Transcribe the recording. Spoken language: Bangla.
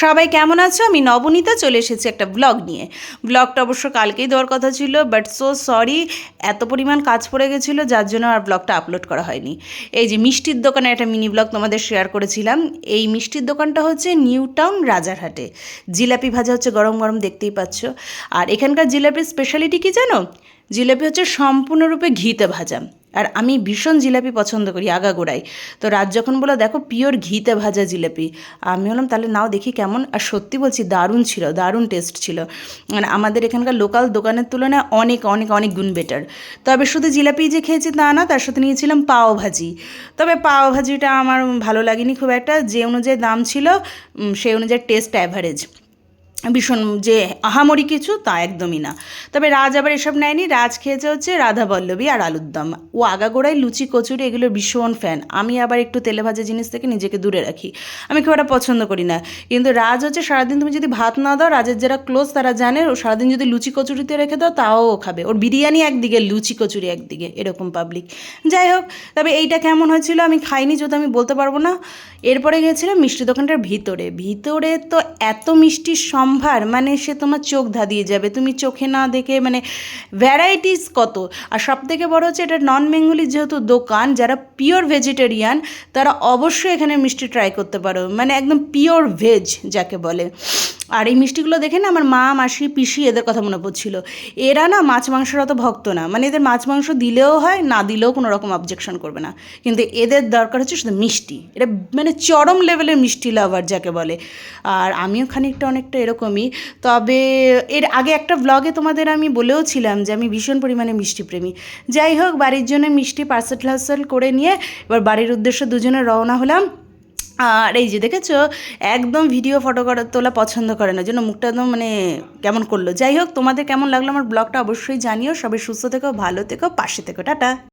সবাই কেমন আছো? আমি নবনীতা চলে এসেছি একটা ব্লগ নিয়ে। ব্লগটা অবশ্য কালকেই দেওয়ার কথা ছিল, বাট সো সরি, এত পরিমাণ কাজ পড়ে গেছিলো যার জন্য আর ব্লগটা আপলোড করা হয়নি। এই যে মিষ্টির দোকানে একটা মিনি ব্লগ তোমাদের শেয়ার করেছিলাম। এই মিষ্টির দোকানটা হচ্ছে নিউ টাউন রাজারহাটে। জিলাপি ভাজা হচ্ছে গরম গরম, দেখতেই পাচ্ছ। আর এখানকার জিলাপির স্পেশালিটি কী জানো? জিলাপি হচ্ছে সম্পূর্ণরূপে ঘিতে ভাজা। আর আমি ভীষণ জিলাপি পছন্দ করি আগাগোড়াই। তো রাত যখন বলো দেখো পিওর ঘিতে ভাজা জিলাপি, আমি বললাম তাহলে নাও দেখি কেমন। আর সত্যি বলছি দারুণ ছিল, দারুণ টেস্ট ছিল। মানে আমাদের এখানকার লোকাল দোকানের তুলনায় অনেক অনেক অনেক গুণ বেটার। তবে শুধু জিলাপি যে খেয়েছি তা না, তার সাথে নিয়েছিলাম পাও ভাজি। তবে পাও ভাজিটা আমার ভালো লাগেনি খুব একটা। যে অনুযায়ী দাম ছিল সেই অনুযায়ী টেস্ট অ্যাভারেজ, ভীষণ যে আহামরি কিছু তা একদমই না। তবে রাজ আবার এসব নেয়নি, রাজ খেয়েছে হচ্ছে রাধা বল্লভী আর আলুর দম। ও আগাগোড়াই লুচি কচুরি এগুলোর ভীষণ ফ্যান। আমি আবার একটু তেলে ভাজা জিনিস থেকে নিজেকে দূরে রাখি, আমি খুব একটা পছন্দ করি না। কিন্তু রাজ হচ্ছে সারাদিন তুমি যদি ভাত না দাও, রাজের যারা ক্লোজ তারা জানে, ও সারাদিন যদি লুচি কচুরিতে রেখে দাও তাও ও খাবে। ওর বিরিয়ানি একদিকে, লুচি কচুরি একদিকে, এরকম পাবলিক। যাই হোক, তবে এইটা কেমন হয়েছিল আমি খাইনি, যদি আমি বলতে পারবো না। এরপরে গেছিলাম মিষ্টি দোকানটার ভিতরে। ভিতরে তো এত মিষ্টির সম্ভার, মানে সে তোমার চোখ ধাঁধিয়ে যাবে, তুমি চোখে না দেখে, মানে ভ্যারাইটিস কত। আর সব থেকে বড় হচ্ছে এটা নন বেঙ্গলি যেহেতু দোকান, যারা পিওর ভেজিটেরিয়ান তারা অবশ্যই এখানে মিষ্টি ট্রাই করতে পারো, মানে একদম পিওর ভেজ যাকে বলে। আর এই মিষ্টিগুলো দেখে না আমার মা, মাসি, পিসি এদের কথা মনে পড়ছিল। এরা না মাছ মাংসের অত ভক্ত না, মানে এদের মাছ মাংস দিলেও হয়, না দিলেও কোনো রকম অবজেকশন করবে না। কিন্তু এদের দরকার হচ্ছে শুধু মিষ্টি। এটা মানে চরম লেভেলের মিষ্টি লাভার যাকে বলে। আর আমিও খানিকটা অনেকটা এরকমই। তবে এর আগে একটা ব্লগে তোমাদের আমি বলেও ছিলাম যে আমি ভীষণ পরিমাণে মিষ্টিপ্রেমী। যাই হোক, বাড়ির জন্য মিষ্টি পার্সেল করে নিয়ে এবার বাড়ির উদ্দেশ্যে দুজনে রওনা হলাম। আর এই যে দেখেছো, একদম ভিডিও ফটো তোলা পছন্দ করে না, জন্য মুখটা একদম মানে কেমন করলো। যাই হোক, তোমাদের কেমন লাগলো আমার ব্লগটা অবশ্যই জানিও। সবাই সুস্থ থেকো, ভালো থেকো, পাশে থেকো, টাটা।